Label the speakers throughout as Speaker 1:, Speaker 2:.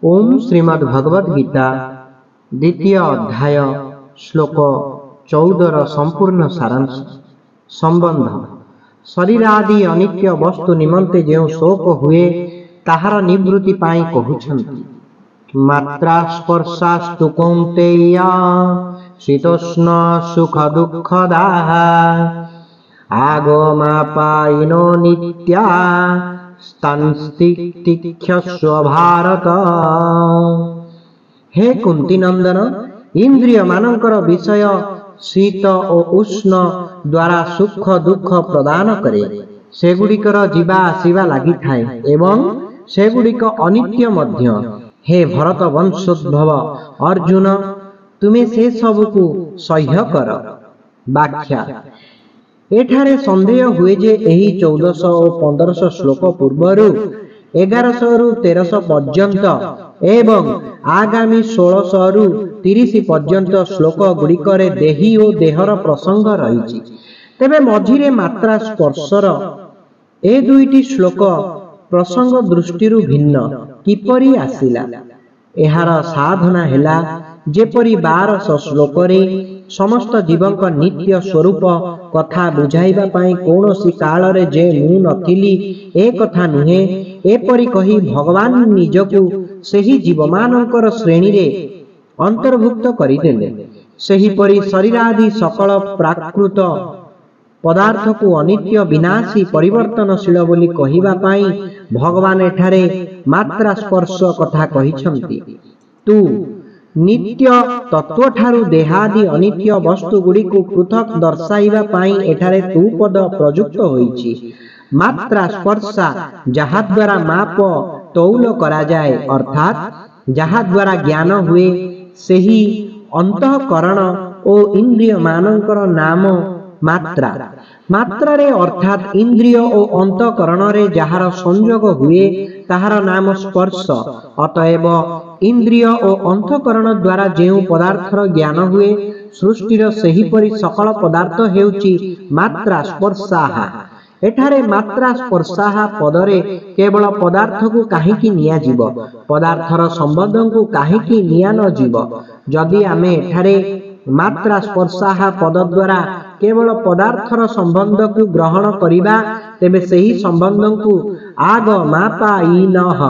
Speaker 1: ओम श्रीमद् भगवद गीता द्वितीय अध्याय श्लोक 14 संपूर्ण सारांश। संबंध शरीर आदि अनित्य वस्तु निमंते जो शोक हुए ताहार निवृत्ति पाई कहउछन्ति। मात्रा स्पर्शास्तु कौन्तेय शीतोष्ण सुख दुःखदाः आगमापायिनो नित्या स्थितिक्षस्व भारत। हे कुंती नंदन, इंद्रिय मानकर विषय शीत और उष्ण द्वारा सुख दुख प्रदान करे, सेगुड़िकर जीवा आसीबा लागि थाए एवं सेगुड़िक अनित्य मध्य। हे भरत वंशोद्भव अर्जुन, तुमे से सबको सह्य कर। व्याख्या एठारे संदेह हुए जे एही 1400 और 1500 श्लोक पूर्वर 1100 रु 1300 पर्यंत एवं आगामी 1600 रु 30 पर्यंत श्लोक गुड़िकरे देही और देहर प्रसंग रही। तेबे मझिरे मात्रा स्पर्शर ए दुईटी श्लोक प्रसंग दृष्टि भिन्न किपरि आसिला। एहार साधना हेला जेपरि 1200 श्लोक समस्त जीवक नित्य स्वरूप कथा बुझाइबा पाई कौनसी कालरे जे मु नथिली ए कथा नुहे एपरि कही भगवान निजकु सेही जीवमानकर श्रेणी रे अंतर्भुक्त करिदेले। सेहीपरि शरीर आदि सकल प्राकृत पदार्थ को अनित्य विनाशी परिवर्तनशील बोली कहिबा पाई भगवान एठारे मात्रा स्पर्श कथा कहिछन्ति। तू नित्य तत्व ठारू देहादि अनित्य वस्तु गुड़ी को पृथक दर्शाइबा पाई एठारे तू पद प्रयुक्त होईछि। मात्रा स्पर्शा जहा द्वारा माप तौल करा जाए अर्थात जहा द्वारा ज्ञान हुए सेही अंतःकरण ओ इंद्रिय मानकर नाम मात्रा। मात्रा रे अर्थात इंद्रिय ओ अंतःकरण रे जहार संयोग हुए ताहार नाम स्पर्श। अतएव इंद्रिय ओ अंतःकरण द्वारा जेउ पदार्थर ज्ञान हुए सृष्टिर सेहीपरि सकल पदार्थ हेउची मात्रा स्पर्शाहा। एठारे मात्रा स्पर्शाहा पदरे केवल पदार्थ को काहीकि निया जीव, पदार्थर संबंध को काहीकि निया न जीव। जदि आमे एठारे मात्रा स्पर्शाहा पद द्वारा केवल पदार्थर संबंध को ग्रहण करिबा तेबे सेही संबंध को आग मापा इनह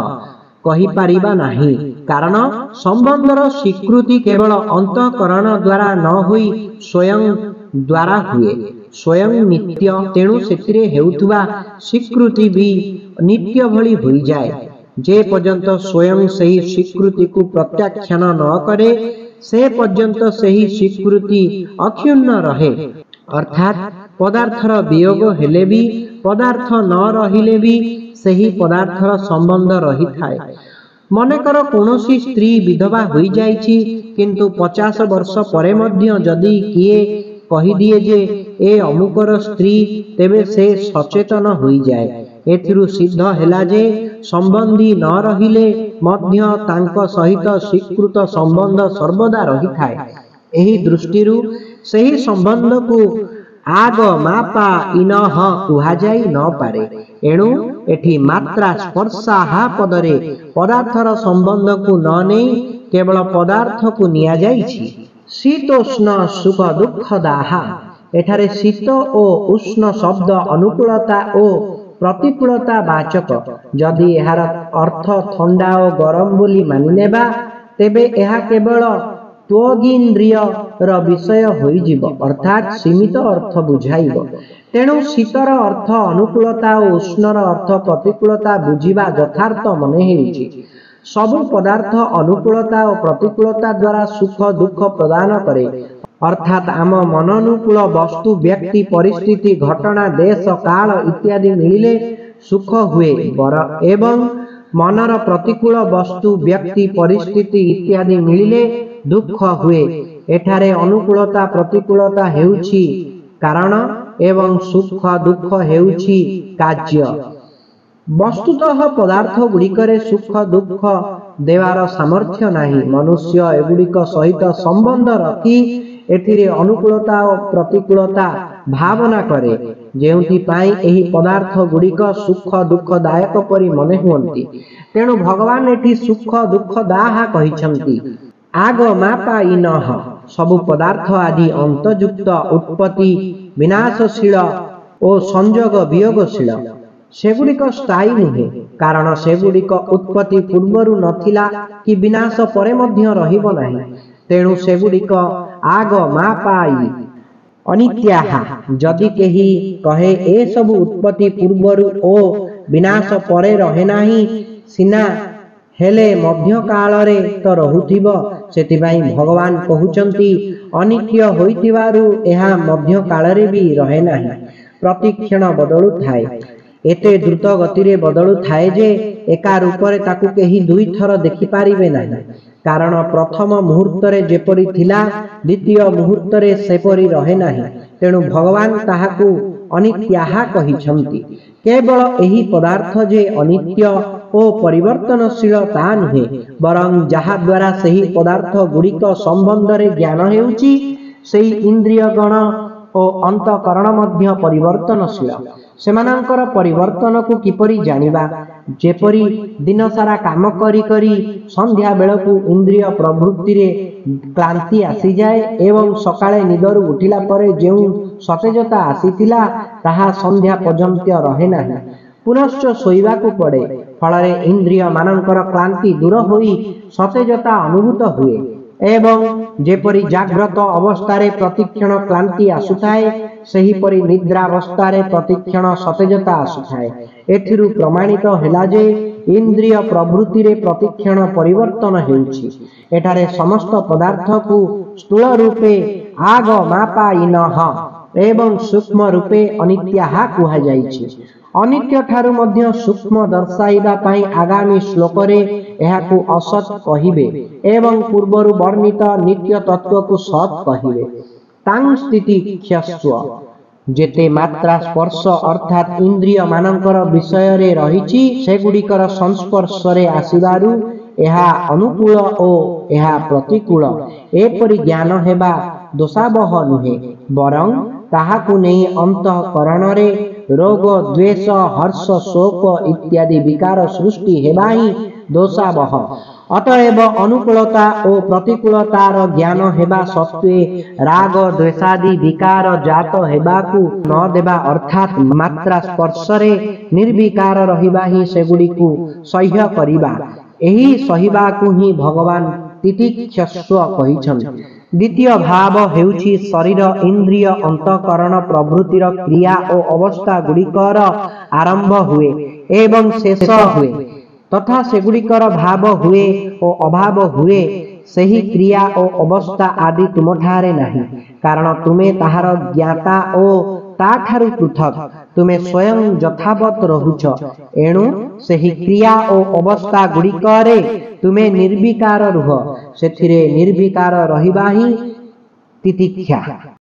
Speaker 1: कहि पारिबा नाही। कारण संबंधर स्वीकृति केवल अंतःकरण द्वारा न होई स्वयं द्वारा हुए। स्वयं नित्य, तेणु सेतिरे हेउथुबा स्वीकृति भी नित्य भली होई जाए। जे पर्यंत स्वयं सही स्वीकृति को प्रत्याख्यान न करे से पर्यंत सही स्वीकृति अक्षुण्ण रहे। अर्थात पदार्थर वियोग हेले भी पदार्थ न रहिले भी सही पदार्थर संबंध रही थाए। मनेकर कौनसी स्त्री विधवा होई जाइछि किंतु 50 वर्ष परे मध्य जदि किए कही दिए जे ए अमुकर स्त्री तेबे से सचेतन होई जाए। एथिरु सिद्ध हेला जे संबंधी न रहिले मध्य तांक सहित स्वीकृत संबंध सर्वदा रही थाए। एही दृष्टिरु सही संबंध को आग मापा इनह कुहा जाई न पारे। एणु एठी मात्रा स्पर्शाहा पदरे पदार्थर संबंध को न नहीं केवल पदार्थ को निया जाइछि। शीतोष्ण सुख दुःखदाहा एठारे शीत ओ उष्ण शब्द अनुकूलता ओ प्रतिकूलता वाचक। जदि एहार अर्थ ठंडा और गरम बोली मानि नेबा तेबे एहा केवल त्वगिंद्रिय र विषय होई जीव अर्थात सीमित अर्थ बुझाइब। तेणु शीतर अर्थ अनुकूलता और उष्णर अर्थ प्रतिकूलता बुझिबा यथार्थ मने हेउछि। सबु पदार्थ अनुकूलता और प्रतिकूलता द्वारा सुख दुख प्रदान करे। अर्थात आम मननुकूल वस्तु व्यक्ति परिस्थिति घटना देश काल इत्यादि मिलिले सुख हुए एवं मनर प्रतिकूल वस्तु व्यक्ति परिस्थिति इत्यादि मिलिले दुख हुए। एठारे अनुकूलता प्रतिकूलता हेउछि कारण एवं सुख दुख हेउछि कार्य। वस्तुतः पदार्थ गुड़िकरे सुख दुख देवार सामर्थ्य नाही। मनुष्य एगुड़िक सहित संबंध रखी एथिरे अनुकूलता और प्रतिकूलता भावना करे। ଯେଉଁଥିପାଇଁ ଏହି ପଦାର୍ଥ ଗୁଡ଼ିକ ସୁଖ ଦୁଃଖଦାୟକ ପରି ମନେ ହୁଅନ୍ତି। ତେଣୁ ଭଗବାନ ଏଠି ସୁଖ ଦୁଃଖଦାହା କହିଛନ୍ତି। ଆଗମାପାୟିନଃ ସବୁ ପଦାର୍ଥ ଆଦି ଅନ୍ତଯୁକ୍ତ, ଉତ୍ପତ୍ତି ବିନାଶଶୀଳ ଓ ସଂଯୋଗ ବିୟୋଗଶୀଳ। ସେଗୁଡ଼ିକ ସ୍ଥାୟୀ ନୁହେଁ, କାରଣ ସେଗୁଡ଼ିକ ଉତ୍ପତ୍ତି ପୂର୍ବରୁ ନଥିଲା କି ବିନାଶ ପରେ ମଧ୍ୟ ରହିବ ନାହିଁ। ତେଣୁ ସେଗୁଡ଼ିକ ଆଗମାପାୟୀ ଅନିତ୍ୟାହା। ଯଦି କେହି କହେ ଏସବୁ ଉତ୍ପତ୍ତି ପୂର୍ବରୁ ଓ ବିନାଶ ପରେ ରହେ ନାହିଁ ସିନା, ହେଲେ ମଧ୍ୟକାଳରେ ତ ରହୁଥିବ, ସେଥିପାଇଁ ଭଗବାନ କହୁଛନ୍ତି ଅନିତ୍ୟ ହୋଇଥିବାରୁ ଏହା ମଧ୍ୟକାଳରେ ବି ରହେ ନାହିଁ, ପ୍ରତିକ୍ଷଣ ବଦଳୁଥାଏ। ଏତେ ଦ୍ରୁତ ଗତିରେ ବଦଳୁଥାଏ ଯେ ଏକା ରୂପରେ ତାକୁ କେହି ଦୁଇଥର ଦେଖିପାରିବେ ନାହିଁ। କାରଣ ପ୍ରଥମ ମୁହୂର୍ତ୍ତରେ ଯେପରି ଥିଲା, ଦ୍ୱିତୀୟ ମୁହୂର୍ତ୍ତରେ ସେପରି ରହେ ନାହିଁ। ତେଣୁ ଭଗବାନ ତାହାକୁ ଅନିତ୍ୟାହା କହିଛନ୍ତି। କେବଳ ଏହି ପଦାର୍ଥ ଯେ ଅନିତ୍ୟ ଓ ପରିବର୍ତ୍ତନଶୀଳ ତା ନୁହେଁ, ବରଂ ଯାହା ଦ୍ୱାରା ସେହି ପଦାର୍ଥ ଗୁଡ଼ିକ ସମ୍ବନ୍ଧରେ ଜ୍ଞାନ ହେଉଛି, ସେହି ଇନ୍ଦ୍ରିୟଗଣ ଓ ଅନ୍ତଃକରଣ ମଧ୍ୟ ପରିବର୍ତ୍ତନଶୀଳ। ସେମାନଙ୍କର ପରିବର୍ତ୍ତନକୁ କିପରି ଜାଣିବା? ଯେପରି ଦିନସାରା କାମ କରି କରି ସନ୍ଧ୍ୟା ବେଳକୁ ଇନ୍ଦ୍ରିୟ ପ୍ରବୃତ୍ତିରେ କ୍ଳାନ୍ତି ଆସିଯାଏ ଏବଂ ସକାଳେ ନିଦରୁ ଉଠିଲା ପରେ ଯେଉଁ ସତେଜତା ଆସିଥିଲା, ତାହା ସନ୍ଧ୍ୟା ପର୍ଯ୍ୟନ୍ତ ରହେ ନାହିଁ, ପୁନଶ୍ଚ ଶୋଇବାକୁ ପଡ଼େ। ଫଳରେ ଇନ୍ଦ୍ରିୟ ମାନଙ୍କର କ୍ଳାନ୍ତି ଦୂର ହୋଇ ସତେଜତା ଅନୁଭୂତ ହୁଏ। ଏବଂ ଯେପରି ଜାଗ୍ରତ ଅବସ୍ଥାରେ ପ୍ରତିକ୍ଷଣ କ୍ଳାନ୍ତି ଆସୁଥାଏ, ସେହିପରି ନିଦ୍ରାବସ୍ଥାରେ ପ୍ରତିକ୍ଷଣ ସତେଜତା ଆସୁଥାଏ। ଏଥିରୁ ପ୍ରମାଣିତ ହେଲା ଯେ ଇନ୍ଦ୍ରିୟ ପ୍ରବୃତ୍ତିରେ ପ୍ରତିକ୍ଷଣ ପରିବର୍ତ୍ତନ ହେଉଛି। ଏଠାରେ ସମସ୍ତ ପଦାର୍ଥକୁ ସ୍ଥୂଳ ରୂପେ ଆଗମାପାୟିନଃ ଏବଂ ସୂକ୍ଷ୍ମ ରୂପେ ଅନିତ୍ୟାହା କୁହାଯାଇଛି। ଅନିତ୍ୟ ଠାରୁ ମଧ୍ୟ ସୂକ୍ଷ୍ମ ଦର୍ଶାଇବା ପାଇଁ ଆଗାମୀ ଶ୍ଲୋକରେ ଏହାକୁ ଅସତ୍ କହିବେ ଏବଂ ପୂର୍ବରୁ ବର୍ଣ୍ଣିତ ନିତ୍ୟ ତତ୍ତ୍ୱକୁ ସତ୍ କହିବେ। ତାଂ ସ୍ଥିତିକ୍ଷସ୍ୱ। ଯେତେ ମାତ୍ରା ସ୍ପର୍ଶ ଅର୍ଥାତ୍ ଇନ୍ଦ୍ରିୟ ମାନଙ୍କର ବିଷୟରେ ରହିଛି, ସେଗୁଡ଼ିକର ସଂସ୍ପର୍ଶରେ ଆସିବାରୁ ଏହା ଅନୁକୂଳ ଓ ଏହା ପ୍ରତିକୂଳ, ଏପରି ଜ୍ଞାନ ହେବା ଦୋଷାବହ ନୁହେଁ, ବରଂ ତାହାକୁ ନେଇ ଅନ୍ତଃକରଣରେ ରୋଗ, ଦ୍ୱେଷ, ହର୍ଷ, ଶୋକ ଇତ୍ୟାଦି ବିକାର ସୃଷ୍ଟି ହେବା ହିଁ ଦୋଷାବହ। ଅତଏବ ଅନୁକୂଳତା ଓ ପ୍ରତିକୂଳତାର ଜ୍ଞାନ ହେବା ସତ୍ତ୍ୱେ ରାଗ ଦ୍ୱେଷାଦି ବିକାର ଜାତ ହେବାକୁ ନ ଦେବା ଅର୍ଥାତ୍ ମାତ୍ରା ସ୍ପର୍ଶରେ ନିର୍ବିକାର ରହିବା ହିଁ ସେଗୁଡ଼ିକୁ ସହ୍ୟ କରିବା। ଏହି ସହିବାକୁ ହିଁ ଭଗବାନ ତିତିକ୍ଷସ୍ୱ କହିଛନ୍ତି। ଦ୍ୱିତୀୟ ଭାବ ହେଉଛି ଶରୀର, ଇନ୍ଦ୍ରିୟ, ଅନ୍ତଃକରଣ ପ୍ରଭୃତିର କ୍ରିୟା ଓ ଅବସ୍ଥା ଗୁଡ଼ିକର ଆରମ୍ଭ ହୁଏ ଏବଂ ଶେଷ ହୁଏ ତଥା ସେଗୁଡ଼ିକର ଭାବ ହୁଏ ଓ ଅଭାବ ହୁଏ। ସେହି କ୍ରିୟା ଓ ଅବସ୍ଥା ଆଦି ତୁମଠାରେ ନାହିଁ, କାରଣ ତୁମେ ତାହାର ଜ୍ଞାତା ଓ ତାଠାରୁ ପୃଥକ୍। ତୁମେ ସ୍ୱୟଂ ଯଥାବତ୍ ରହୁଛ। ଏଣୁ ସେହି କ୍ରିୟା ଓ ଅବସ୍ଥା ଗୁଡ଼ିକରେ ତୁମେ ନିର୍ବିକାର ରୁହ। ସେଥିରେ ନିର୍ବିକାର ରହିବା ହିଁ ତିତିକ୍ଷା।